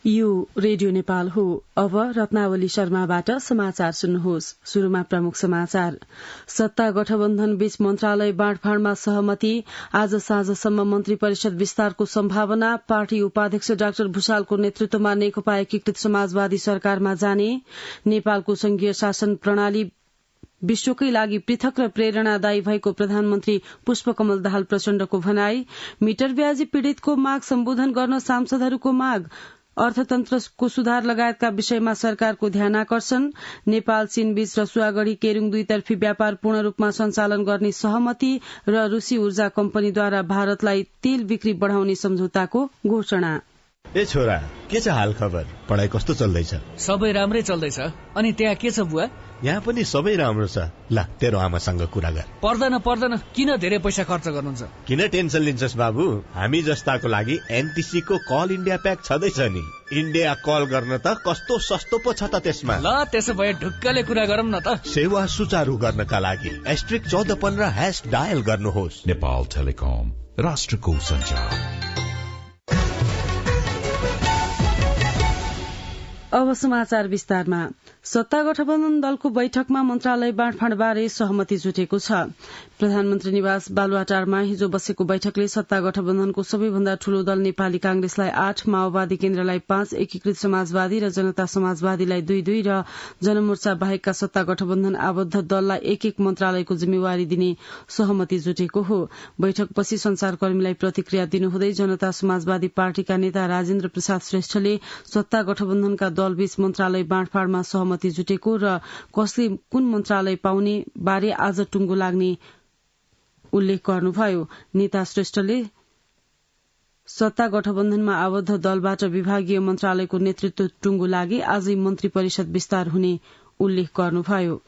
यो रेडियो नेपाल हो। अब रत्नावली शर्माबाट समाचार सुन्नुहोस्। शुरूमा प्रमुख समाचार। सत्ता गठबन्धन बीच मन्त्रालय बाँडफाँडमा सहमति। आज साँझसम्म मन्त्री परिषद विस्तारको सम्भावना। पार्टी उपाध्यक्ष डाक्टर भुषालको नेतृत्वमा नेकपा एकीकृत समाजवादी सरकारमा जाने। नेपालको संघीय शासन प्रणाली विश्वकै लागि पृथक र प्रेरणादायी भएको प्रधानमन्त्री पुष्पकमल दाहाल प्रचण्डको भनाई। मिटर ब्याजी पीड़ितको माग सम्बोधन गर्न सांसदहरूको माग। अर्थतन्त्रको सुधार लगायतका विषयमा सरकारको ध्यानाकर्षण। नेपाल चीन बीच रसुवागढ़ी केरूङ दुईतर्फी व्यापार पूर्ण रूपमा सञ्चालन गर्ने सहमति र रूसी ऊर्जा कम्पनीद्वारा भारतलाई तेल बिक्री बढ़ाउने सम्झौताको घोषणा। ए छोरा, के छ हाल खबर? पढाइ कस्तो चल्दैछ? सबै राम्रै चल्दैछ। अनि त्यहाँ के छ बुवा? यहाँ पनि सबै राम्रो छ। ल, तेरो आमासँग कुरा गर। पर्दैन, किन धेरै पैसा खर्च गर्नुहुन्छ? किन टेन्सन लिन्छस् बाबु? हामी जस्ताको लागि एनटीसी को कल इन्डिया प्याक छँदैछ नि। इन्डिया कल गर्न त कस्तो सस्तो पो छ त त्यसमा। ल, त्यसो भए ढुक्कले कुरा गरौँ न त। सेवा सुचारू गर्नका लागि *1415# डायल गर्नुहोस्। नेपाल टेलिकम, राष्ट्रको सञ्चार। अब समाचार विस्तारमा। सत्ता गठबन्धन दलको बैठकमा मन्त्रालय बाँडफाँडबारे सहमति जुटेको छ। प्रधानमन्त्री निवास बालुवाटारमा हिजो बसेको बैठकले सत्ता गठबन्धनको सबैभन्दा ठूलो दल नेपाली कांग्रेसलाई 8, माओवादी केन्द्रलाई 5, एकीकृत समाजवादी र जनता समाजवादीलाई 2-2 र जनमोर्चा बाहेकका सत्ता गठबन्धन आबद्ध दललाई 1-1 मन्त्रालयको जिम्मेवारी दिने सहमति जुटेको हो। बैठकपछि संचारकर्मीलाई प्रतिक्रिया दिनुहुँदै जनता समाजवादी पार्टीका नेता राजेन्द्र प्रसाद श्रेष्ठले सत्ता गठबन्धनका दलबीच मन्त्रालय बाँडफाँडमा सहमति जुटेको र कसले कुन मन्त्रालय पाउने बारे आज टुङ्गो लाग्ने उल्लेख गर्नुभयो। नेता श्रेष्ठले सत्ता गठबन्धनमा आबद्ध दलबाट विभागीय मन्त्रालयको नेतृत्व टुङ्गो लागे आजै मन्त्री परिषद विस्तार हुने उल्लेख गर्नुभयो।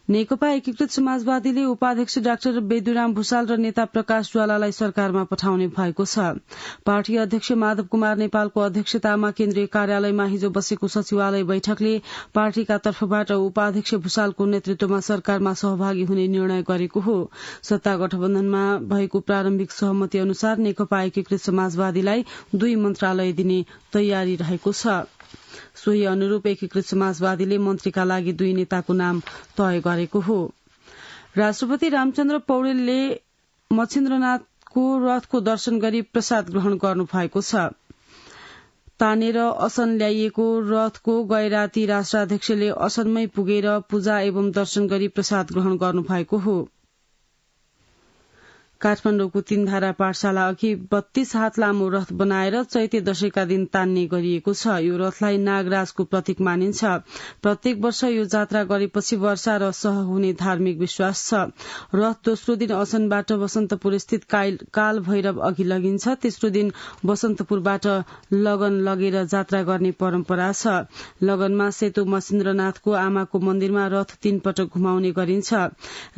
नेकपा एकीकृत समाजवादीले उपाध्यक्ष डाक्टर बेदुराम भुषाल र नेता प्रकाश ज्वालालाई सरकारमा पठाउने भएको छ। पार्टी अध्यक्ष माधव कुमार नेपालको अध्यक्षतामा केन्द्रीय कार्यालयमा हिजो बसेको सचिवालय बैठकले पार्टीका तर्फबाट उपाध्यक्ष भुषालको नेतृत्वमा सरकारमा सहभागी हुने निर्णय गरेको हो। सत्ता गठबन्धनमा भएको प्रारम्भिक सहमति अनुसार नेकपा एकीकृत समाजवादीलाई 2 मन्त्रालय दिने तयारी रहेको छ। सोही अनुरूप एकीकृत समाजवादीले मन्त्रीका लागि 2 नेताको नाम तय गरेको हो। राष्ट्रपति रामचन्द्र पौडेलले मच्छिन्द्रनाथको रथको दर्शन गरी प्रसाद ग्रहण गर्नु भएको छ। तानेर असन ल्याइएको रथको गैराती राष्ट्राध्यक्षले असनमै पुगेर पूजा एवं दर्शन गरी प्रसाद ग्रहण गर्नु भएको हो। काठमाडौँको 3 धारा पाठशाला अघि 32 हात लामो रथ बनाएर चैते दशैंका दिन तान्ने गरिएको छ। यो रथलाई नागराजको प्रतीक मानिन्छ। प्रत्येक वर्ष यो जात्रा गरेपछि वर्षा र सह हुने धार्मिक विश्वास छ। रथ दोस्रो दिन असनबाट बसन्तपुर स्थित काल भैरव अघि लगिन्छ। तेस्रो दिन बसन्तपुरबाट लगन लगेर जात्रा गर्ने परम्परा छ। लगनमा सेतो मच्छिन्द्रनाथको आमाको मन्दिरमा रथ 3 पटक घुमाउने गरिन्छ।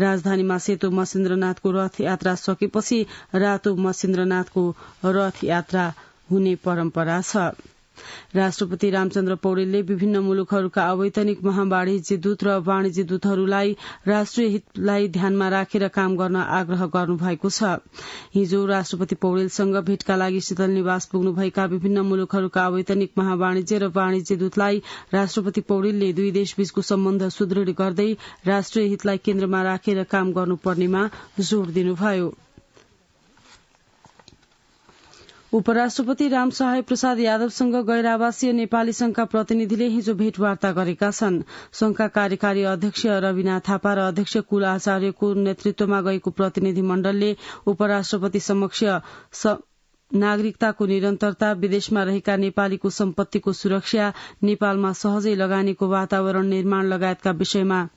राजधानीमा सेतो मच्छिन्द्रनाथको रथ यात्रा सकेपछि रातो मच्छिन्द्रनाथको रथ यात्रा हुने परम्परा छ। राष्ट्रपति रामचन्द्र पौडेलले विभिन्न मुलुकहरूका अवैतनिक महावाणिज्य दूत र वाणिज्य दूतहरूलाई राष्ट्रिय हितलाई ध्यानमा राखेर काम गर्न आग्रह गर्नुभएको छ। हिजो राष्ट्रपति पौडेलसँग भेटका लागि शीतल निवास पुग्नुभएका विभिन्न मुलुकहरूका अवैतनिक महावाणिज्य र वाणिज्य दूतलाई राष्ट्रपति पौडेलले 2 देशबीचको सम्बन्ध सुदृढ़ गर्दै राष्ट्रिय हितलाई केन्द्रमा राखेर काम गर्नुपर्नेमा जोड़ दिनुभयो। उपराष्ट्रपति रामसहाय प्रसाद यादवसँग गैर आवासीय नेपाली संघका प्रतिनिधिले हिजो भेटवार्ता गरेका छन्। संघका कार्यकारी अध्यक्ष रविना थापा र अध्यक्ष कुल आचार्यको नेतृत्वमा गएको प्रतिनिधि मण्डलले उपराष्ट्रपति समक्ष नागरिकताको निरन्तरता, विदेशमा रहेका नेपालीको सम्पत्तिको सुरक्षा, नेपालमा सहजै लगानीको वातावरण निर्माण लगायतका विषयमा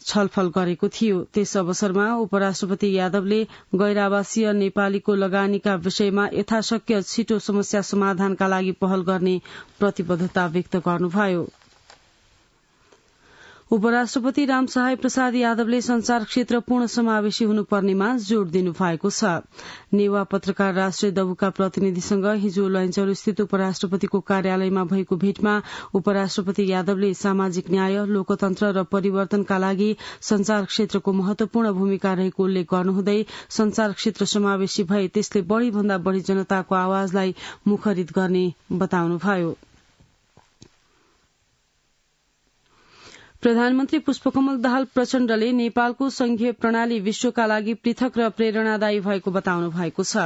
छलफल गरेको थियो। त्यस अवसरमा उपराष्ट्रपति यादवले गैर आवासीय नेपालीको लगानीका विषयमा यथाशक्य छिटो समस्या समाधानका लागि पहल गर्ने प्रतिबद्धता व्यक्त गर्नुभयो। उपराष्ट्रपति रामसहाय प्रसाद यादवले संचार क्षेत्र पूर्ण समावेशी हुनुपर्नेमा जोड़ दिनु भएको छ। नेवा पत्रकार राष्ट्रिय दबुका प्रतिनिधिसँग हिजो लैनचौर स्थित उपराष्ट्रपतिको कार्यालयमा भएको भेटमा उपराष्ट्रपति यादवले सामाजिक न्याय, लोकतन्त्र र परिवर्तनका लागि संचार क्षेत्रको महत्वपूर्ण भूमिका रहेको उल्लेख गर्नुहुँदै संचार क्षेत्र समावेशी भए त्यसले बढ़ी भन्दा बढ़ी जनताको आवाजलाई मुखरित गर्ने बताउनुभयो। प्रधानमन्त्री पुष्पकमल दाहाल प्रचण्डले नेपालको संघीय प्रणाली विश्वका लागि पृथक र प्रेरणादायी भएको बताउनु भएको छ।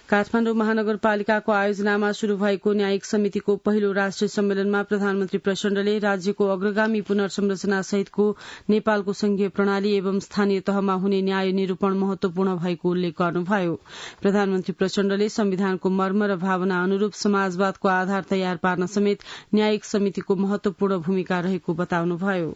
काठमाडौँ महानगरपालिकाको आयोजनामा शुरू भएको न्यायिक समितिको पहिलो राष्ट्रिय सम्मेलनमा प्रधानमन्त्री प्रचण्डले राज्यको अग्रगामी पुनर्संरचना सहितको नेपालको संघीय प्रणाली एवं स्थानीय तहमा हुने न्याय निरूपण महत्वपूर्ण भएको उल्लेख गर्नुभयो। प्रधानमन्त्री प्रचण्डले संविधानको मर्म र भावना अनुरूप समाजवादको आधार तयार पार्न समेत न्यायिक समितिको महत्वपूर्ण भूमिका रहेको बताउनुभयो।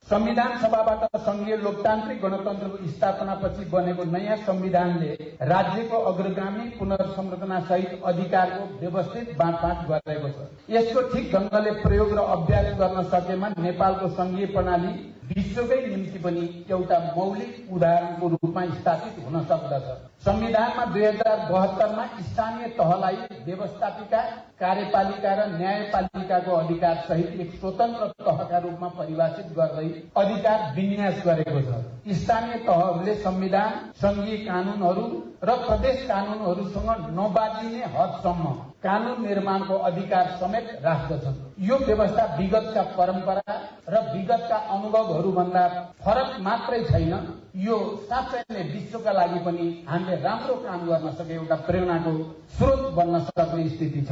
संविधान सभाबाट संघीय लोकतान्त्रिक गणतन्त्रको स्थापनापछि बनेको नयाँ संविधानले राज्यको अग्रगामी पुनर्संरचना सहित अधिकारको व्यवस्थित बाँडफाँड गरेको छ। यसको ठिक ढंगले प्रयोग र अभ्यास गर्न सकेमा नेपालको संघीय प्रणाली विश्वकै निम्ति पनि एउटा मौलिक उदाहरणको रूपमा स्थापित हुन सक्दछ। संविधानमा 2072मा स्थानीय तहलाई व्यवस्थापिका, कार्यपालिका र न्यायपालिकाको अधिकार सहित एक स्वतन्त्र तहका रूपमा परिभाषित गर्दै अधिकार विन्यास गरेको छ। स्थानीय तहहरूले संविधान, संघीय कानूनहरू र प्रदेश कानूनहरूसँग नबाजिने हदसम्म कानून निर्माणको अधिकार समेत राख्दछन्। यो व्यवस्था विगतका परम्परा र विगतका अनुभवहरू भन्दा फरक मात्रै छैन, यो साँच्चै नै विश्वका लागि पनि हामीले राम्रो काम गर्न सके एउटा प्रेरणाको स्रोत बन्न सक्ने स्थिति छ।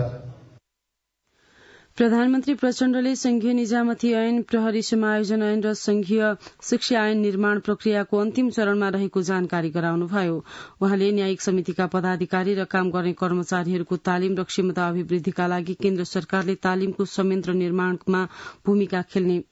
प्रधानमन्त्री प्रचण्डले संघीय निजामती ऐन, प्रहरी समायोजन ऐन र संघीय शिक्षा ऐन निर्माण प्रक्रियाको अन्तिम चरणमा रहेको जानकारी गराउनुभयो। उहाँले न्यायिक समितिका पदाधिकारी र काम गर्ने कर्मचारीहरूको तालिम र क्षमता अभिवृद्धिका लागि केन्द्र सरकारले तालिमको संयन्त्र निर्माणमा भूमिका खेल्ने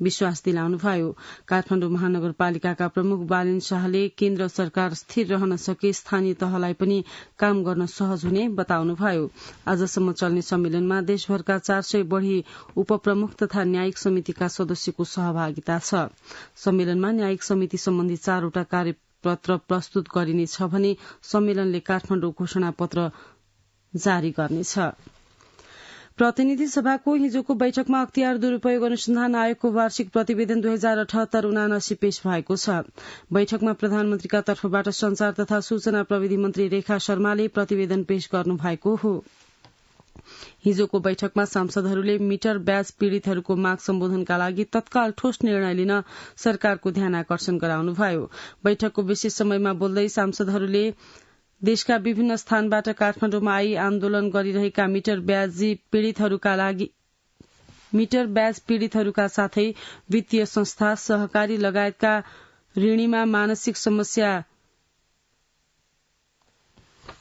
विश्वास दिलाउनुभयो। काठमाडौँ महानगरपालिकाका प्रमुख बालिन शाहले केन्द्र सरकार स्थिर रहन सके स्थानीय तहलाई पनि काम गर्न सहज हुने बताउनुभयो। आजसम्म चल्ने सम्मेलनमा देशभरका 400 बढ़ी उपप्रमुख तथा न्यायिक समितिका सदस्यको सहभागिता छ। सम्मेलनमा न्यायिक समिति सम्बन्धी 4वटा कार्यपत्र प्रस्तुत गरिनेछ भने सम्मेलनले काठमाडौँ घोषणा पत्र जारी गर्नेछ। प्रतिनिधि सभाको हिजोको बैठकमा अख्तियार दुरूपयोग अनुसन्धान आयोगको वार्षिक प्रतिवेदन 2078-79 पेश भएको छ। बैठकमा प्रधानमन्त्रीका तर्फबाट संचार तथा सूचना प्रविधि मन्त्री रेखा शर्माले प्रतिवेदन पेश गर्नु भएको हो। हिजोको बैठकमा सांसदहरूले मिटर ब्याज पीड़ितहरूको माग सम्बोधनका लागि तत्काल ठोस निर्णय लिन सरकारको ध्यानाकर्षण गराउनुभयो। बैठकको विशेष समयमा बोल्दै सांसदहरूले देशका विभिन्न स्थानबाट काठमाडौँमा आई आन्दोलन गरिरहेका मिटर ब्याज पीड़ितहरूका साथै वित्तीय संस्था, सहकारी लगायतका ऋणीमा मानसिक समस्या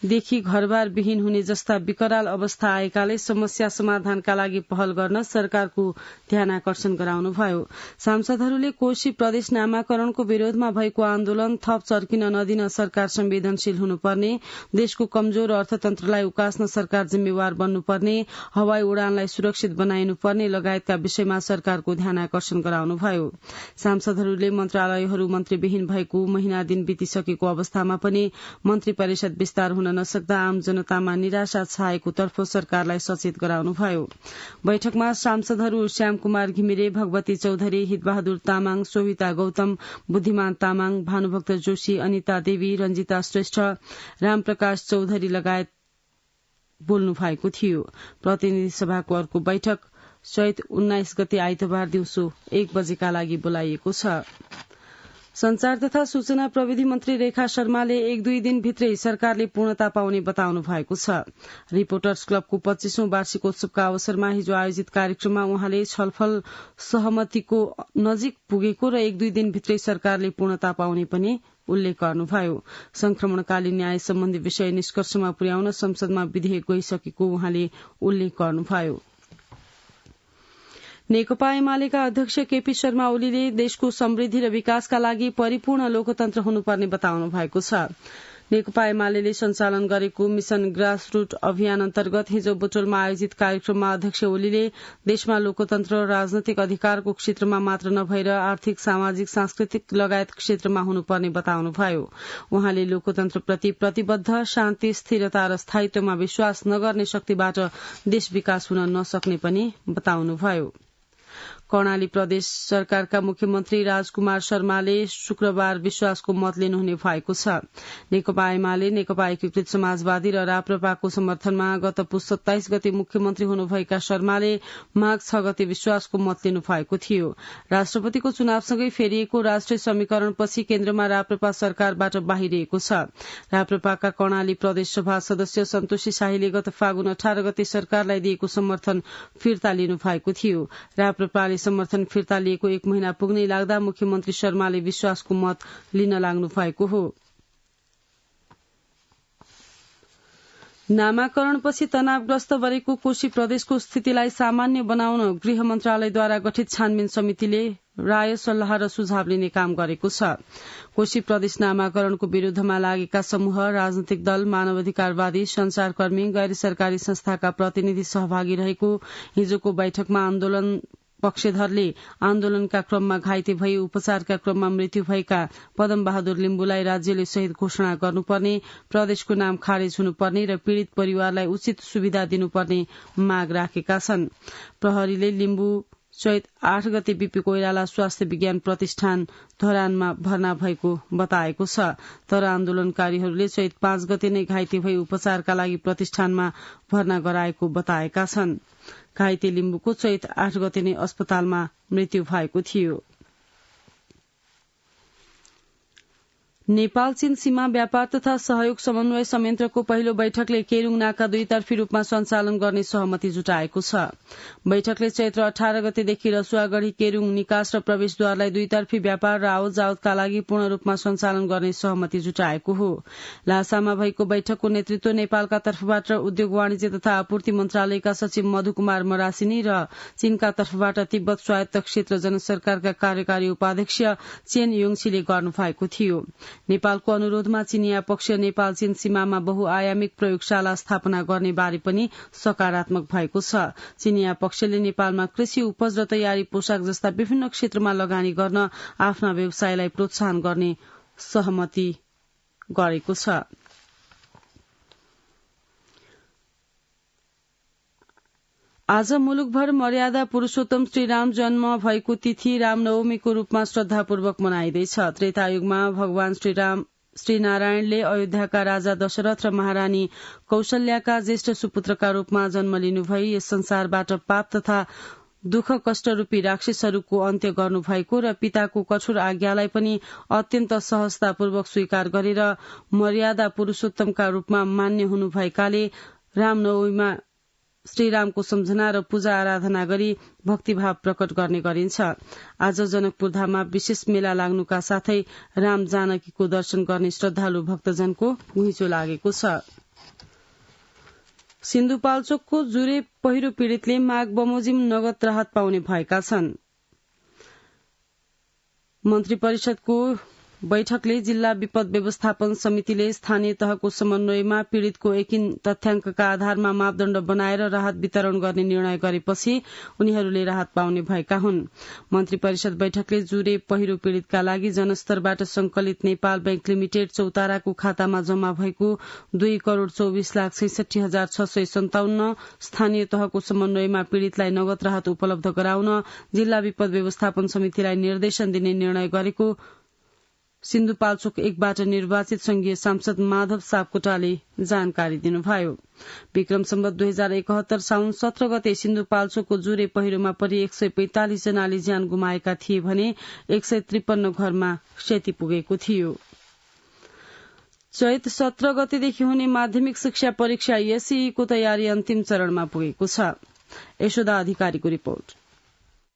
देखि घरबार विहीन हुने जस्ता विकराल अवस्था आएकाले समस्या समाधानका लागि पहल गर्न सरकारको ध्यानाकर्षण गराउनुभयो। सांसदहरूले कोशी प्रदेश नामाकरणको विरोधमा भएको आन्दोलन थप चर्किन नदिन सरकार संवेदनशील हुनुपर्ने, देशको कमजोर अर्थतन्त्रलाई उकास्न सरकार जिम्मेवार बन्नुपर्ने, हवाई उडानलाई सुरक्षित बनाइनुपर्ने लगायतका विषयमा सरकारको ध्यानाकर्षण गराउनुभयो। सांसदहरूले मन्त्रालयहरू मन्त्रीविहीन भएको महिना दिन बितिसकेको अवस्थामा पनि मन्त्री परिषद विस्तार हुन नसक्दा आम जनतामा निराशा छाएको तर्फ सरकारलाई सचेत गराउनुभयो। बैठकमा सांसदहरू श्याम कुमार घिमिरे, भगवती चौधरी, हितबहादुर तामाङ, सोभिता गौतम, बुद्धिमान तामाङ, भानुभक्त जोशी, अनिता देवी, रंजिता श्रेष्ठ, रामप्रकाश चौधरी लगायत बोल्नु भएको थियो। प्रतिनिधि सभाको अर्को बैठक चैत 19 गते आइतबार दिउँसो 1 बजेका लागि बोलाइएको छ। संचार तथा सूचना प्रविधि मन्त्री रेखा शर्माले 1-2 दिनभित्रै सरकारले पूर्णता पाउने बताउनु भएको छ। रिपोर्टर्स क्लबको 25औं वार्षिकोत्सवका अवसरमा हिजो आयोजित कार्यक्रममा उहाँले छलफल सहमतिको नजिक पुगेको र 1-2 दिनभित्रै सरकारले पूर्णता पाउने पनि उल्लेख गर्नुभयो। संक्रमणकालीन न्याय सम्बन्धी विषय निष्कर्षमा पुर्याउन संसदमा विधेयक गइसकेको उहाँले उल्लेख गर्नुभयो। नेकपा एमालेका अध्यक्ष केपी शर्मा ओलीले देशको समृद्धि र विकासका लागि परिपूर्ण लोकतन्त्र हुनुपर्ने बताउनु भएको छ। नेकपा एमाले सञ्चालन गरेको मिशन ग्रासरूट अभियान अन्तर्गत हिजो बुटोलमा आयोजित कार्यक्रममा अध्यक्ष ओलीले देशमा लोकतन्त्र र राजनैतिक अधिकारको क्षेत्रमा मात्र नभएर आर्थिक सामाजिक सांस्कृतिक लगायत क्षेत्रमा हुनुपर्ने बताउनुभयो। उहाँले लोकतन्त्रप्रति प्रतिबद्ध, शान्ति, स्थिरता र स्थायित्वमा विश्वास नगर्ने शक्तिबाट देश विकास हुन नसक्ने पनि बताउनुभयो। कर्णाली प्रदेश सरकारका मुख्यमन्त्री राजकुमार शर्माले शुक्रबार विश्वासको मत लिनुहुने भएको छ। नेकपा एमाले, नेकपा एकीकृत समाजवादी र राप्रपाको समर्थनमा गत पुस 27 गते मुख्यमन्त्री हुनुभएका शर्माले माघ 6 गते विश्वासको मत लिनु भएको थियो। राष्ट्रपतिको चुनावसँगै फेरिएको राष्ट्रिय समीकरणपछि केन्द्रमा राप्रपा सरकारबाट बाहिरिएको छ। राप्रपाका कर्णाली प्रदेश सभा सदस्य सन्तोषी शाहीले गत फागुन 18 गते सरकारलाई दिएको समर्थन फिर्ता लिनु भएको थियो। राप्रपाले समर्थन फिर्ता लिएको 1 महिना पुग्नै लाग्दा मुख्यमन्त्री शर्माले विश्वासको मत लिन लाग्नु भएको हो। नामाकरणपछि तनावग्रस्त बनेको कोशी प्रदेशको स्थितिलाई सामान्य बनाउन गृह मन्त्रालयद्वारा गठित छानबिन समितिले राय सल्लाह र सुझाव लिने काम गरेको छ। कोशी प्रदेश नामाकरणको विरूद्धमा लागेका समूह, राजनैतिक दल, मानवाधिकारवादी, संचारकर्मी, गैर सरकारी संस्थाका प्रतिनिधि सहभागी रहेको हिजोको बैठकमा आन्दोलन पक्षधरले आन्दोलनका क्रममा घाइते भई उपचारका क्रममा मृत्यु भएका पदम बहादुर लिम्बुलाई राज्यले शहीद घोषणा गर्नुपर्ने, प्रदेशको नाम खारेज हुनुपर्ने र पीड़ित परिवारलाई उचित सुविधा दिनुपर्ने माग राखेका छन्। प्रहरीले लिम्बु चैत 8 गते बीपी कोइराला स्वास्थ्य विज्ञान प्रतिष्ठान धरानमा भर्ना भएको बताएको छ। तर आन्दोलनकारीहरूले चैत 5 गते नै घाइते भई उपचारका लागि प्रतिष्ठानमा भर्ना गराएको बताएका छन्। घाइते लिम्बुको चैत 8 गते नै अस्पतालमा मृत्यु भएको थियो। नेपाल चीन सीमा व्यापार तथा सहयोग समन्वय संयन्त्रको पहिलो बैठकले केरूङ नाका दुईतर्फी रूपमा सञ्चालन गर्ने सहमति जुटाएको छ। बैठकले चैत्र 18 गतेदेखि रसुवागढ़ी केरूङ निकास र प्रवेशद्वारलाई दुईतर्फी व्यापार र आवत जावतका लागि पूर्ण रूपमा सञ्चालन गर्ने सहमति जुटाएको हो। ल्हासामा भएको बैठकको नेतृत्व नेपालका तर्फबाट उद्योग वाणिज्य तथा आपूर्ति मन्त्रालयका सचिव मधुकुमार मरासिनी र चीनका तर्फबाट तिब्बत स्वायत्त क्षेत्र जनसरकारका कार्यकारी उपाध्यक्ष चेन योङछीले गर्नुभएको थियो। नेपालको अनुरोधमा चीनिया पक्ष नेपाल चीन सीमामा बहुआयामिक प्रयोगशाला स्थापना गर्ने बारे पनि सकारात्मक भएको छ। चीनिया पक्षले नेपालमा कृषि उपज र तयारी पोशाक जस्ता विभिन्न क्षेत्रमा लगानी गर्न आफ्ना व्यवसायलाई प्रोत्साहन गर्ने सहमति गरेको छ। आज मुलुकभर मर्यादा पुरूषोत्तम श्रीराम जन्म भएको तिथि रामनवमीको रूपमा श्रद्धापूर्वक मनाइँदैछ। त्रेतायुगमा भगवान श्रीनारायणले अयोध्याका राजा दशरथ र महारानी कौशल्याका ज्येष्ठ सुपुत्रका रूपमा जन्म लिनुभई यस संसारबाट पाप तथा दुःख कष्ट रूपी राक्षसहरूको अन्त्य गर्नुभएको र पिताको कठोर आज्ञालाई पनि अत्यन्त सहजतापूर्वक स्वीकार गरेर मर्यादा पुरूषोत्तमका रूपमा मान्य हुनुभएकाले रामनवमीमा श्रीरामको सम्झना र पूजा आराधना गरी भक्तिभाव प्रकट गर्ने गरिन्छ। आज जनकपुर धाममा विशेष मेला लाग्नुका साथै राम जानकीको दर्शन गर्ने श्रद्धालु भक्तजनको घुइँचो लागेको छ। सिन्धुपाल्चोकको जुरे पहिरो पीड़ितले माघ बमोजिम नगद राहत पाउने भएका छन्। मन्त्री परिषदको बैठकले जिल्ला विपद व्यवस्थापन समितिले स्थानीय तहको समन्वयमा पीड़ितको एकिन तथ्याङ्कका आधारमा मापदण्ड बनाएर राहत वितरण गर्ने निर्णय गरेपछि उनीहरूले राहत पाउने भएका हुन्। मन्त्री परिषद बैठकले जुरे पहिरो पीड़ितका लागि जनस्तरबाट संकलित नेपाल बैंक लिमिटेड चौताराको खातामा जम्मा भएको 2,24,66,657 स्थानीय तहको समन्वयमा पीड़ितलाई नगद राहत उपलब्ध गराउन जिल्ला विपद व्यवस्थापन समितिलाई निर्देशन दिने निर्णय गरेको सिन्धुपाल्चोक 1बाट निर्वाचित संघीय सांसद माधव सापकोटाले जानकारी दिनुभयो। विक्रम सम्वत 2071 साउन 17 गते सिन्धुपाल्चोकको जुरे पहिरोमा परि 145 जनाले ज्यान गुमाएका थिए भने 153 घरमा क्षति पुगेको थियो। चैत 17 गतेदेखि हुने माध्यमिक शिक्षा परीक्षा एसईको तयारी अन्तिम चरणमा पुगेको छ। यशोदा अधिकारीको रिपोर्ट।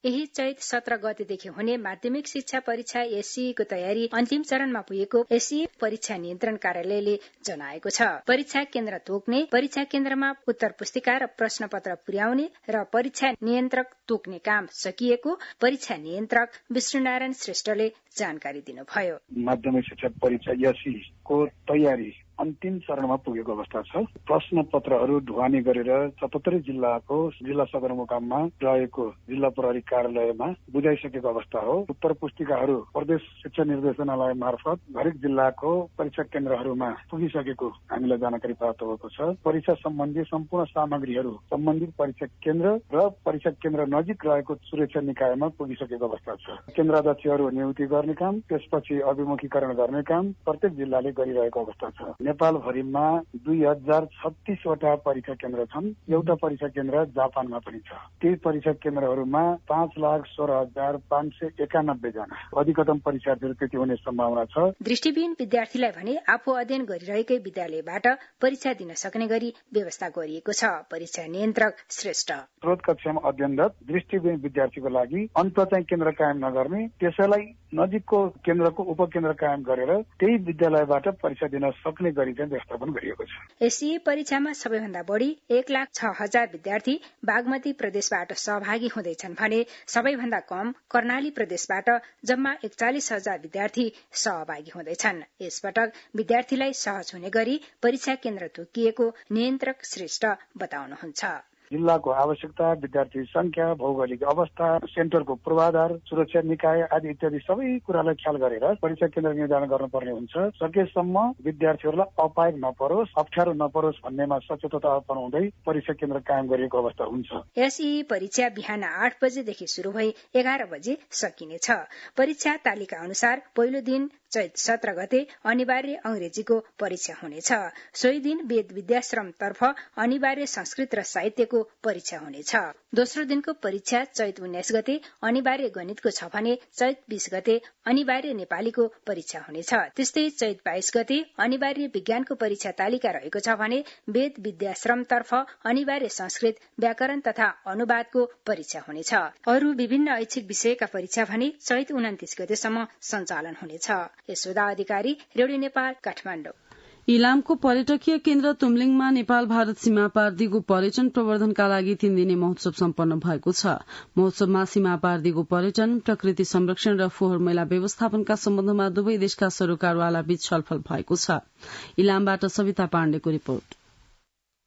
यही चैत 17 गतेदेखि हुने माध्यमिक शिक्षा परीक्षा एससीई को तयारी अन्तिम चरणमा पुगेको एससीई परीक्षा नियन्त्रण कार्यालयले जनाएको छ। परीक्षा केन्द्र तोक्ने, परीक्षा केन्द्रमा उत्तर पुस्तिका र प्रश्नपत्र पुर्याउने र परीक्षा नियन्त्रक तोक्ने काम सकिएको परीक्षा नियन्त्रक विष्णुनारायण श्रेष्ठले जानकारी दिनुभयो। माध्यमिक शिक्षा परीक्षा एससीई को तयारी अन्तिम चरणमा पुगेको अवस्था छ। प्रश्न पत्रहरू ढुवानी गरेर 77 जिल्लाको जिल्ला सदरमुकाममा रहेको जिल्ला प्रहरी कार्यालयमा बुझाइसकेको अवस्था हो। उत्तर पुस्तिकाहरू प्रदेश शिक्षा निर्देशनालय मार्फत हरेक जिल्लाको परीक्षा केन्द्रहरूमा पुगिसकेको हामीलाई जानकारी प्राप्त भएको छ। परीक्षा सम्बन्धी सम्पूर्ण सामग्रीहरू सम्बन्धित परीक्षा केन्द्र र परीक्षा केन्द्र नजिक रहेको सुरक्षा निकायमा पुगिसकेको अवस्था छ। केन्द्राध्यक्षहरू नियुक्ति गर्ने काम, त्यसपछि अभिमुखीकरण गर्ने काम प्रत्येक जिल्लाले गरिरहेको अवस्था छ। नेपालभरिमा 2036 वटा परीक्षा केन्द्र छन्। एउटा परीक्षा केन्द्र जापानमा पनि छ। ती परीक्षा केन्द्रहरूमा 5,16,591 जना अधिकतम परीक्षार्थीहरू त्यति हुने सम्भावना छ। दृष्टिविहीन विद्यार्थीलाई भने आफू अध्ययन गरिरहेकै विद्यालयबाट परीक्षा दिन सक्ने गरी व्यवस्था गरिएको छ। परीक्षा नियन्त्रक श्रेष्ठ स्रोत कक्षामा अध्ययनरत दृष्टिविहीन विद्यार्थीको लागि अन्त चाहिँ केन्द्र कायम नगर्ने, त्यसैलाई नजिकको केन्द्रको उपकेन्द्र कायम गरेर त्यही विद्यालयबाट परीक्षा दिन सक्ने गरी चाहिँ व्यवस्थापन गरिएको छ। एससीई परीक्षामा सबैभन्दा बढी 1,06,000 विद्यार्थी बागमती प्रदेशबाट सहभागी हुँदैछन् भने सबैभन्दा कम कर्णाली प्रदेशबाट जम्मा 41,000 विद्यार्थी सहभागी हुँदैछन्। यसपटक विद्यार्थीलाई सहज हुने गरी परीक्षा केन्द्र तोकिएको नियन्त्रक श्रेष्ठ बताउनुहुन्छ। जिल्लाको आवश्यकता, विद्यार्थी संख्या, भौगोलिक अवस्था, सेन्टरको पूर्वाधार, सुरक्षा निकाय आदि इत्यादि सबै कुरालाई ख्याल गरेर परीक्षा केन्द्र निर्धारण गर्नुपर्ने हुन्छ। सकेसम्म विद्यार्थीहरूलाई अपायक नपरोस्, अप्ठ्यारो नपरोस् भन्नेमा सचेतता अपनाउँदै परीक्षा केन्द्र कायम गरिएको अवस्था हुन्छ। एसईई परीक्षा बिहान 8 बजेदेखि शुरू भई 11 बजे सकिनेछ। परीक्षा तालिका अनुसार पहिलो दिन चैत 17 गते अनिवार्य अंग्रेजीको परीक्षा हुनेछ। सोही दिन वेद विद्याश्रम तर्फ अनिवार्य संस्कृत र साहित्यको परीक्षा हुनेछ। दोस्रो दिनको परीक्षा चैत 19 गते अनिवार्य गणितको छ भने चैत 20 गते अनिवार्य नेपालीको परीक्षा हुनेछ। त्यस्तै चैत 22 गते अनिवार्य विज्ञानको परीक्षा तालिका रहेको छ भने वेद विद्याश्रम तर्फ अनिवार्य संस्कृत, व्याकरण तथा अनुवादको परीक्षा हुनेछ। अरू विभिन्न ऐच्छिक विषयका परीक्षा भने चैत 29 गतेसम्म सञ्चालन हुनेछ। यशोदा अधिकारी, रेडियो नेपाल, काठमाडौँ। इलामको पर्यटकीय केन्द्र तुमलिङमा नेपाल भारत सीमापार दिगो पर्यटन प्रवर्धनका लागि 3 दिने महोत्सव सम्पन्न भएको छ। महोत्सवमा सीमापार दिगो पर्यटन, प्रकृति संरक्षण र फोहोर मैला व्यवस्थापनका सम्बन्धमा दुवै देशका सरोकारवाला बीच छलफल भएको छ। इलामबाट सविता पाण्डेको रिपोर्ट।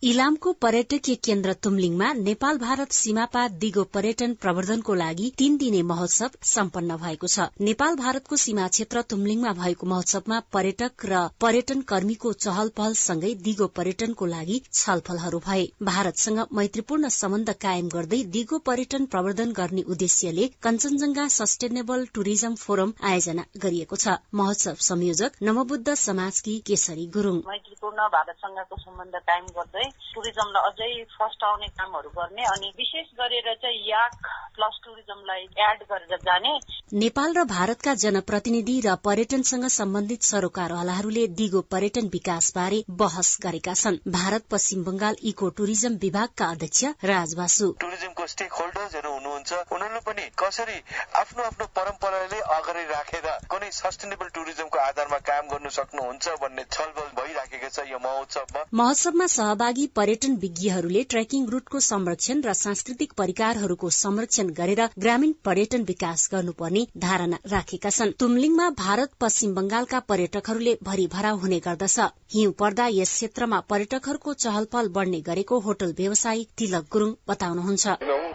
इलामको पर्यटकीय केन्द्र तुमलिङमा नेपाल भारत सीमापार दिगो पर्यटन प्रवर्धनको लागि 3 दिने महोत्सव सम्पन्न भएको छ। नेपाल भारतको सीमा क्षेत्र तुमलिङमा भएको महोत्सवमा पर्यटक र पर्यटन कर्मीको चहल पहल सँगै दिगो पर्यटनको लागि छलफलहरू भए। भारतसँग मैत्रीपूर्ण सम्बन्ध कायम गर्दै दिगो पर्यटन प्रवर्धन गर्ने उद्देश्यले कञ्चनजंघा सस्टेनेबल टुरिज्म फोरम आयोजना गरिएको छ। महोत्सव संयोजक नवबुद्ध समाजकी केशरी गुरूङ। मैत्रीपूर्ण भारतसँगको सम्बन्ध कायम गर्दै टुरिज्मलाई अझै फस्टाउने कामहरू गर्ने अनि विशेष गरेर चाहिँ याक प्लस टुरिज्मलाई एड गरेर जाने। नेपाल र भारतका जनप्रतिनिधि र पर्यटनसँग सम्बन्धित सरोकारवालाहरूले दिगो पर्यटन विकास बारे बहस गरेका छन्। भारत पश्चिम बंगाल इको टुरिज्म विभागका अध्यक्ष राज बासु। टुरिज्मको स्टेक होल्डर्सहरू हुनुहुन्छ, उनीहरूले पनि कसरी आफ्नो आफ्नो परम्पराले अगाडि राखेर कुनै सस्टेनेबल टुरिज्मको आधारमा काम गर्न सक्नुहुन्छ भन्ने छलफल भइराखेको छ यो महोत्सवमा। महोत्सवमा सहभागी पर्यटन विज्ञहरूले ट्रेकिङ रूटको संरक्षण र सांस्कृतिक परिकारहरूको संरक्षण गरेर ग्रामीण पर्यटन विकास गर्नुपर्ने धारणा राखेका छन्। तुमलिङमा भारत पश्चिम बंगालका पर्यटकहरूले भरिभराउ हुने गर्दछ। हिउँ पर्दा यस क्षेत्रमा पर्यटकहरूको चहल पहल बढ़ने गरेको होटल व्यवसायी तिलक गुरूङ बताउनुहुन्छ।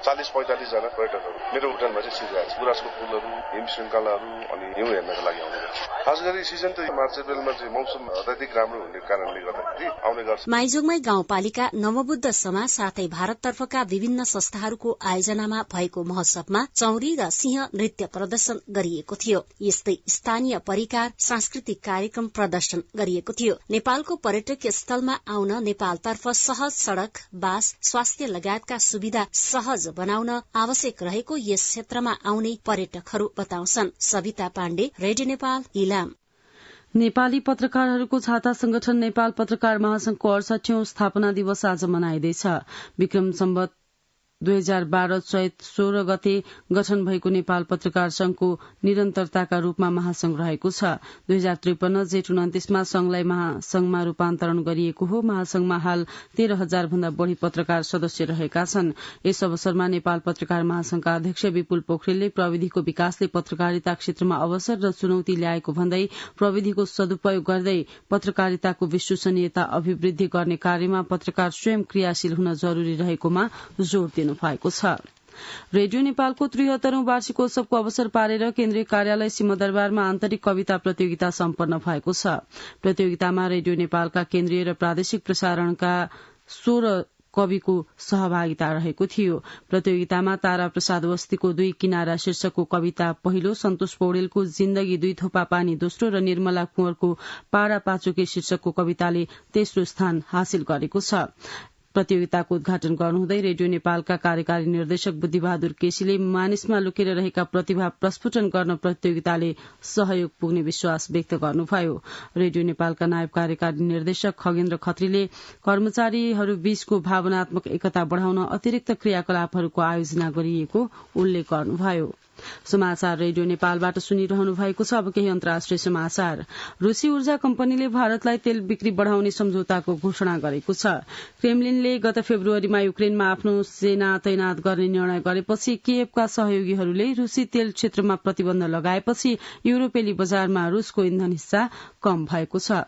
40-45 जना पर्यटकहरू मेरो होटलमा चाहिँ सिरिरहेको छ। गुराँसको फूलहरू, हिम श्रृङ्खलाहरू अनि हिउँ हेर्नको लागि आउने गर्छ। खास गरी सिजन त मार्च अप्रिलमा चाहिँ मौसम अत्याधिक राम्रो हुने कारणले गर्दाखेरि आउने गर्छ। माइजोङमै गाउँपालिका नवबुद्ध समाज साथै भारततर्फका विभिन्न संस्थाहरूको आयोजनामा भएको महोत्सवमा चौरी र सिंह नृत्य प्रदर्शन गरिएको थियो। यस्तै स्थानीय परिकार, सांस्कृतिक कार्यक्रम प्रदर्शन गरिएको थियो। नेपालको पर्यटकीय स्थलमा आउन नेपालतर्फ सहज सड़क, बास, स्वास्थ्य लगायतका सुविधा सहज बनाउन आवश्यक रहेको यस क्षेत्रमा आउने पर्यटकहरू बताउँछन्। सविता पाण्डे, रेडियो नेपाल, इलाम। नेपाली पत्रकारहरूको छाता संगठन नेपाल पत्रकार महासंघको 68औं स्थापना दिवस आज मनाइँदैछ। विक्रम सम्वत 2012 चैत 16 गते गठन भएको नेपाल पत्रकार संघको निरन्तरताका रूपमा महासंघ रहेको छ। 2053 जेठ 29मा संघलाई महासंघमा रूपान्तरण गरिएको हो। महासंघमा हाल 13,000 भन्दा बढ़ी पत्रकार सदस्य रहेका छन्। यस अवसरमा नेपाल पत्रकार महासंघका अध्यक्ष विपुल पोखरेलले प्रविधिको विकासले पत्रकारिता क्षेत्रमा अवसर र चुनौती ल्याएको भन्दै प्रविधिको सदुपयोग गर्दै पत्रकारिताको विश्वसनीयता अभिवृद्धि गर्ने कार्यमा पत्रकार स्वयं क्रियाशील हुन जरूरी रहेकोमा जोड़ दिनु भएको छ। रेडियो नेपालको 73औं वार्षिकोत्सवको अवसर पारेर केन्द्रीय कार्यालय सिंहदरबारमा आन्तरिक कविता प्रतियोगिता सम्पन्न भएको छ। प्रतियोगितामा रेडियो नेपालका केन्द्रीय र प्रादेशिक प्रसारणका 16 कविको सहभागिता रहेको थियो। प्रतियोगितामा तारा प्रसाद वस्तीको 2 किनारा शीर्षकको कविता पहिलो, सन्तोष पौडेलको जिन्दगी 2 थोपा पानी दोस्रो र निर्मला कुँवरको पारा पाचुके शीर्षकको कविताले तेस्रो स्थान हासिल गरेको छ। प्रतियोगिताको उद्घाटन गर्नुहुँदै रेडियो नेपालका कार्यकारी निर्देशक बुद्धिबहादुर केसीले मानिसमा लुकेर रहेका प्रतिभा प्रस्फुटन गर्न प्रतियोगिताले सहयोग पुग्ने विश्वास व्यक्त गर्नुभयो। रेडियो नेपालका नायब कार्यकारी निर्देशक खगेन्द्र खत्रीले कर्मचारीहरू बीचको भावनात्मक एकता बढ़ाउन अतिरिक्त क्रियाकलापहरूको आयोजना गरिएको उल्लेख गर्नुभयो। समाचार रेडियो नेपालबाट सुनिरहनु भएको छ। अब केही अन्तर्राष्ट्रिय समाचार। रूसी ऊर्जा कम्पनीले भारतलाई तेल बिक्री बढ़ाउने सम्झौताको घोषणा गरेको छ। क्रेमलिनले गत फेब्रुअरीमा युक्रेनमा आफ्नो सेना तैनात गर्ने निर्णय गरेपछि कियेभका सहयोगीहरूले रूसी तेल क्षेत्रमा प्रतिबन्ध लगाएपछि युरोपेली बजारमा रूसको इन्धन हिस्सा कम भएको छ।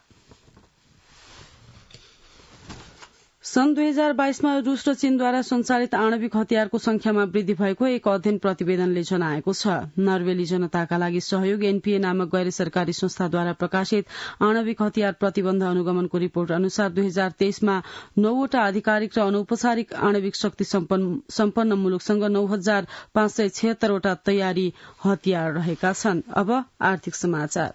सन् 2022 मा रूस र चीनद्वारा सञ्चालित आणविक हतियारको संख्यामा वृद्धि भएको एक अध्ययन प्रतिवेदनले जनाएको छ। नर्वेली जनताका लागि सहयोग एनपीए नामक गैर सरकारी संस्थाद्वारा प्रकाशित आणविक हतियार प्रतिबन्ध अनुगमनको रिपोर्ट अनुसार 2023 मा 9वटा आधिकारिक र अनौपचारिक आणविक शक्ति सम्पन्न मुलुकसँग 9,576 वटा तयारी हतियार रहेका छन्। अब आर्थिक समाचार।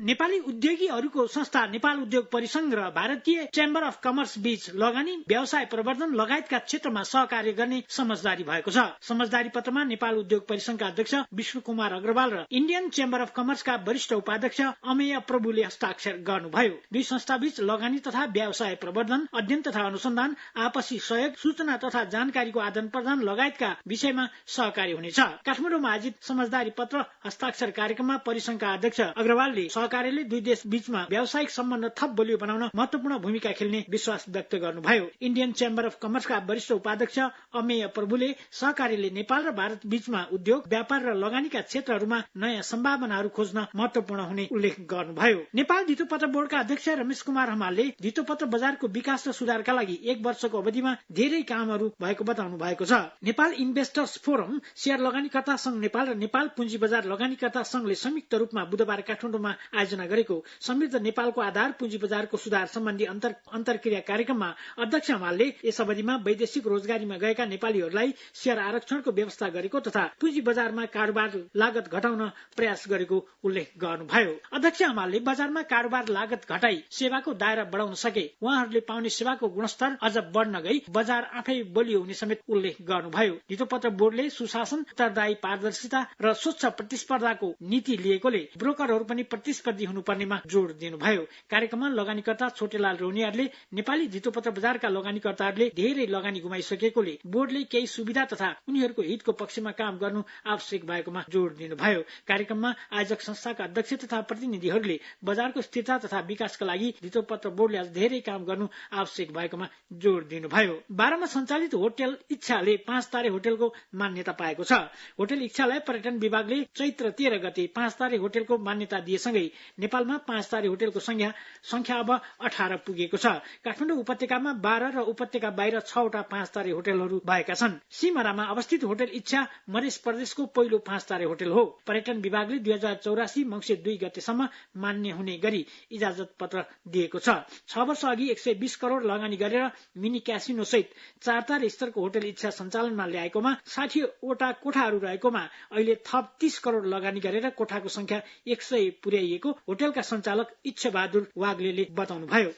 नेपाली उद्योगीहरूको संस्था नेपाल उद्योग परिसंघ र भारतीय चेम्बर अफ कमर्स बीच लगानी, व्यवसाय प्रवर्धन लगायतका क्षेत्रमा सहकार्य गर्ने समझदारी भएको छ। समझदारी पत्रमा नेपाल उद्योग परिसंघका अध्यक्ष विष्णु कुमार अग्रवाल र इण्डियन चेम्बर अफ कमर्सका वरिष्ठ उपाध्यक्ष अमेय प्रभुले हस्ताक्षर गर्नुभयो। दुई संस्थाबीच लगानी तथा व्यवसाय प्रवर्धन, अध्ययन तथा अनुसन्धान, आपसी सहयोग, सूचना तथा जानकारीको आदान प्रदान लगायतका विषयमा सहकार्य हुनेछ। काठमाडौँमा आयोजित समझदारी पत्र हस्ताक्षर कार्यक्रममा परिसंघका अध्यक्ष अग्रवालले सहकार्यले दुई देश बीचमा व्यावसायिक सम्बन्ध थप बलियो बनाउन महत्वपूर्ण भूमिका खेल्ने विश्वास व्यक्त गर्नुभयो। इण्डियन चेम्बर अफ कमर्सका वरिष्ठ उपाध्यक्ष अमेय प्रभुले सहकार्यले नेपाल र भारत बीचमा उद्योग, व्यापार र लगानीका क्षेत्रहरूमा नयाँ सम्भावनाहरू खोज्न महत्वपूर्ण हुने उल्लेख गर्नुभयो। नेपाल धितोपत्र बोर्डका अध्यक्ष रमेश कुमार हमालले धितोपत्र बजारको विकास र सुधारका लागि 1 वर्षको अवधिमा धेरै कामहरू भएको बताउनु भएको छ। नेपाल इन्भेस्टर्स फोरम, शेयर लगानीकर्ता संघ नेपाल र नेपाल पुँजी बजार लगानीकर्ता संघले संयुक्त रूपमा बुधबार काठमाडौँमा आयोजना गरेको समृद्ध नेपालको आधार पुँजी बजारको सुधार सम्बन्धी अन्तर्क्रिया कार्यक्रममा अध्यक्ष हमालले यस अवधिमा वैदेशिक रोजगारीमा गएका नेपालीहरूलाई शेयर आरक्षणको व्यवस्था गरेको तथा पुँजी बजारमा कारोबार लागत घटाउन प्रयास गरेको उल्लेख गर्नुभयो। अध्यक्ष हमालले बजारमा कारोबार लागत घटाई सेवाको दायरा बढ़ाउन सके उहाँहरूले पाउने सेवाको गुणस्तर अझ बढ़न गई बजार आफै बलियो हुने समेत उल्लेख गर्नुभयो। धितोपत्र बोर्डले सुशासन, उत्तरदायी, पारदर्शिता र स्वच्छ प्रतिस्पर्धाको नीति लिएकोले ब्रोकरहरू पनि प्रतिस्पर्धी हुनुपर्नेमा जोड़ दिनुभयो। कार्यक्रममा लगानीकर्ता छोटेलाल रौनियारले नेपाली धितोपत्र बजारका लगानीकर्ताहरूले धेरै लगानी गुमाइसकेकोले बोर्डले केही सुविधा तथा उनीहरूको हितको पक्षमा काम गर्नु आवश्यक भएकोमा जोड़ दिनुभयो। कार्यक्रममा आयोजक संस्थाका अध्यक्ष तथा प्रतिनिधिहरूले बजारको स्थिरता तथा विकासका लागि धितोपत्र बोर्डले आज धेरै काम गर्नु आवश्यक भएकोमा जोड़ दिनुभयो। 12 मा सञ्चालित होटल इच्छाले 5 तारे होटलको मान्यता पाएको छ। होटल इच्छालाई पर्यटन विभागले चैत्र 13 गते 5 तारे होटलको मान्यता दिएसँगै नेपालमा 5 तारे होटलको संख्या अब 18 पुगेको छ। काठमाडौँ उपत्यकामा 12 र उपत्यका बाहिर 6 वटा 5 तारे होटलहरू भएका छन्। सिमरामा अवस्थित होटल इच्छा मधेस प्रदेशको पहिलो 5 तारे होटल हो। पर्यटन विभागले 2084 मंसिर 2 गतेसम्म मान्य हुने गरी इजाजत पत्र दिएको छ। 6 वर्ष अघि 120 करोड़ लगानी गरेर मिनी क्यासिनो सहित 4 तारे स्तरको होटल इच्छा सञ्चालनमा ल्याएकोमा 60 वटा कोठाहरू रहेकोमा अहिले थप 30 करोड़ लगानी गरेर कोठाको संख्या 100 पुर्याइएको होटलका सञ्चालक इच्छा बहादुर वाग्लेले बताउनुभयो।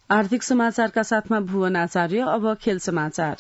आर्थिक समाचारका साथमा भुवन आचार्य। अब खेल समाचार।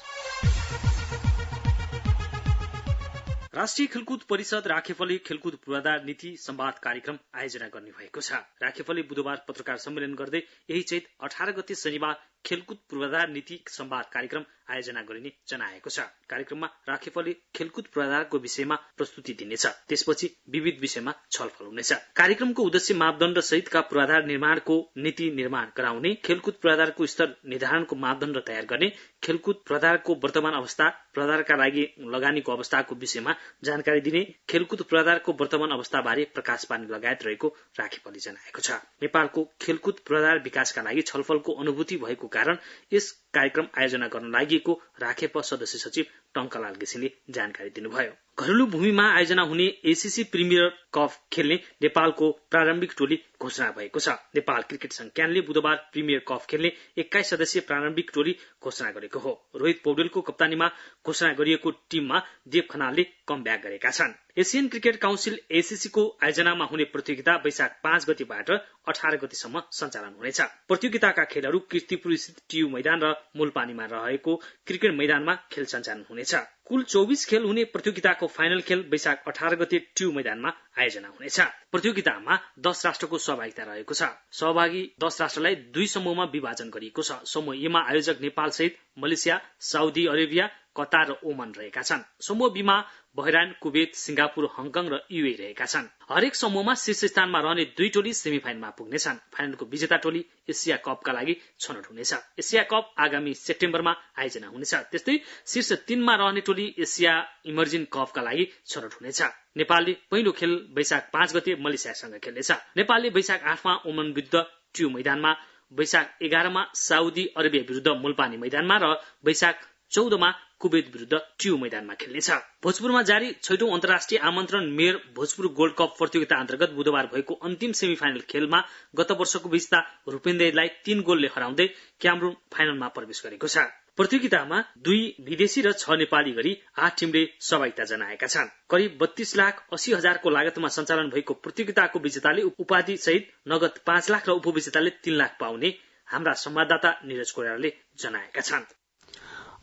राष्ट्रिय खेलकुद परिषद राखेपले खेलकुद पूर्वाधार नीति संवाद कार्यक्रम आयोजना गर्ने भएको छ। राखेपले बुधबार पत्रकार सम्मेलन गर्दै यही चैत 18 गते शनिबार खेलकुद पूर्वाधार नीति संवाद कार्यक्रम आयोजना गरिने जनाएको छ। कार्यक्रममा राखेपले खेलकुद पूर्वाधारको विषयमा प्रस्तुति दिनेछ। त्यसपछि विविध विषयमा छलफल हुनेछ। कार्यक्रमको उद्देश्य मापदण्ड सहितका पूर्वाधार निर्माणको नीति निर्माण गराउने, खेलकुद पूर्वाधारको स्तर निर्धारणको मापदण्ड तयार गर्ने, खेलकुद पूर्वाधारको वर्तमान अवस्था, पूर्वाधारका लागि लगानीको अवस्थाको विषयमा जानकारी दिने, खेलकुद पूर्वाधारको वर्तमान अवस्थाबारे प्रकाश पार्ने लगायत रहेको राखेपले जनाएको छ। नेपालको खेलकुद पूर्वाधार विकासका लागि छलफलको अनुभूति भएको कारण यस कार्यक्रम आयोजना गर्न लागि राखेप सदस्य सचिव टंकलाल घिसिङले जानकारी दिनुभयो। घरेलु भूमिमा आयोजना हुने एसीसी प्रिमियर कप खेल्ने नेपालको प्रारम्भिक टोली घोषणा भएको छ। नेपाल क्रिकेट संघ क्यानले बुधबार प्रिमियर कप खेल्ने 21 सदस्यीय प्रारम्भिक टोली घोषणा गरेको हो। रोहित पौडेलको कप्तानीमा घोषणा गरिएको टीममा देव खनालले कमब्याक गरेका छन्। एसियन क्रिकेट काउन्सिल एसीसी को आयोजनामा हुने प्रतियोगिता वैशाख 5 गतेबाट 18 गतेसम्म सञ्चालन हुनेछ। प्रतियोगिताका खेलहरू कीर्तिपुर स्थित टियु मैदान र मूलपानीमा रहेको क्रिकेट मैदानमा खेल सञ्चालन हुनेछ। कुल 24 खेल हुने प्रतियोगिताको फाइनल खेल वैशाख 18 गते टियु मैदानमा आयोजना हुनेछ। प्रतियोगितामा 10 राष्ट्रको सहभागिता रहेको छ। सहभागी 10 राष्ट्रलाई 2 समूहमा विभाजन गरिएको छ। समूह एमा आयोजक नेपाल सहित मलेसिया, साउदी अरेबिया, कतार र ओमान रहेका छन्। समूह बीमा बहरान, कुवेत, सिंगापुर, हङकङ र युए रहेका छन्। हरेक समूहमा शीर्ष स्थानमा रहने 2 टोली सेमिफाइनलमा पुग्नेछन्। फाइनलको विजेता टोली एसिया कपका लागि छनौट हुनेछ। एसिया कप आगामी सेप्टेम्बरमा आयोजना हुनेछ। त्यस्तै शीर्ष 3 मा रहने टोली एसिया इमर्जिङ कपका लागि छनौट हुनेछ। नेपालले पहिलो खेल वैशाख 5 गते मलेसियासँग खेल्नेछ। नेपालले वैशाख 8 मा ओमान विरुद्ध टियु मैदानमा, वैशाख 11 मा साउदी अरेबिया विरुद्ध मूलपानी मैदानमा र वैशाख 14 मा कुवेत विरुद्ध टियु मैदानमा खेल्नेछ। भोजपुरमा जारी 6औं अन्तर्राष्ट्रिय आमन्त्रण मेयर भोजपुर गोल्ड कप प्रतियोगिता अन्तर्गत बुधबार भएको अन्तिम सेमिफाइनल खेलमा गत वर्षको विजेता रूपेन्देलाई 3 गोलले हराउँदै क्यामरून फाइनलमा प्रवेश गरेको छ। प्रतियोगितामा 2 विदेशी र 6 नेपाली गरी 8 टिमले सहभागिता जनाएका छन्। करिब 32,80,000 को लागतमा सञ्चालन भएको प्रतियोगिताको विजेताले उपाधि सहित नगद 5 लाख र उपविजेताले 3 लाख पाउने हाम्रा संवाददाता निरज कोइरालाले जनाएका छन्।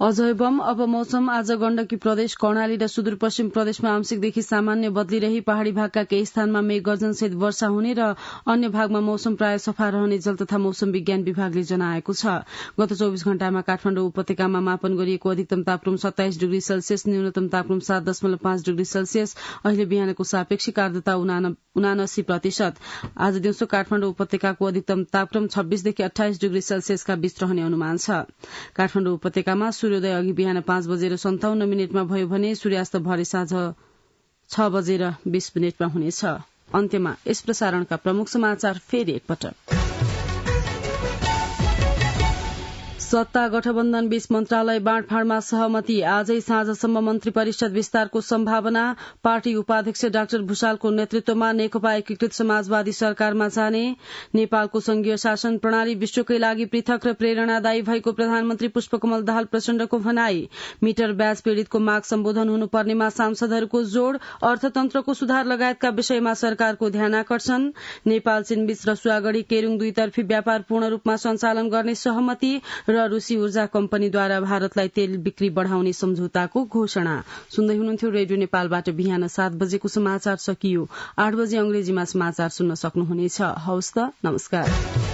अजय बम। अब मौसम। आज गण्डकी प्रदेश, कर्णाली र सुदूरपश्चिम प्रदेशमा आंशिकदेखि सामान्य बदली रही पहाड़ी भागका केही स्थानमा मेघ गर्जनसहित वर्षा हुने र अन्य भागमा मौसम प्राय सफा रहने जल तथा मौसम विज्ञान विभागले जनाएको छ। गत 24 घण्टामा काठमाडौँ उपत्यकामा मापन गरिएको अधिकतम तापक्रम 27 डिग्री सेल्सियस, न्यूनतम तापक्रम 7.5 डिग्री सेल्सियस। अहिले बिहानको सापेक्षिक आर्द्रता 79%। आज दिउँसो काठमाडौँ उपत्यकाको अधिकतम तापक्रम 26 देखि 28 डिग्री सेल्सियसका बीच रहने अनुमान छ। काठमाडौँ उपत्यकामा सूर्योदय अघि बिहान 5:57 भयो भने सूर्यास्त भरे साँझ 6:20 हुनेछ। अन्त्यमा यस प्रसारणका प्रमुख समाचार फेरि एकपटक। सत्ता गठबन्धन बीच मन्त्रालय बाँडफाँडमा सहमति। आजै साँझसम्म मन्त्री परिषद विस्तारको सम्भावना। पार्टी उपाध्यक्ष डाक्टर भूषालको नेतृत्वमा नेकपा एकीकृत समाजवादी सरकारमा जाने। नेपालको संघीय शासन प्रणाली विश्वकै लागि पृथक र प्रेरणादायी भएको प्रधानमन्त्री पुष्पकमल दाहाल प्रचण्डको भनाई। मिटर ब्याज पीड़ितको माग सम्बोधन हुनुपर्नेमा सांसदहरूको जोड़। अर्थतन्त्रको सुधार लगायतका विषयमा सरकारको ध्यानाकर्षण। नेपाल चीन बीच रसुवागढ़ी केरूङ दुईतर्फी व्यापार पूर्ण रूपमा सञ्चालन गर्ने सहमति र रूसी ऊर्जा कम्पनीद्वारा भारतलाई तेल बिक्री बढ़ाउने सम्झौताको घोषणा। सुन्दै हुनुहुन्थ्यो रेडियो नेपालबाट बिहान 7 बजेको समाचार सकियो। 8 बजे अंग्रेजीमा समाचार सुन्न सक्नुहुनेछ। हवस् त, नमस्कार।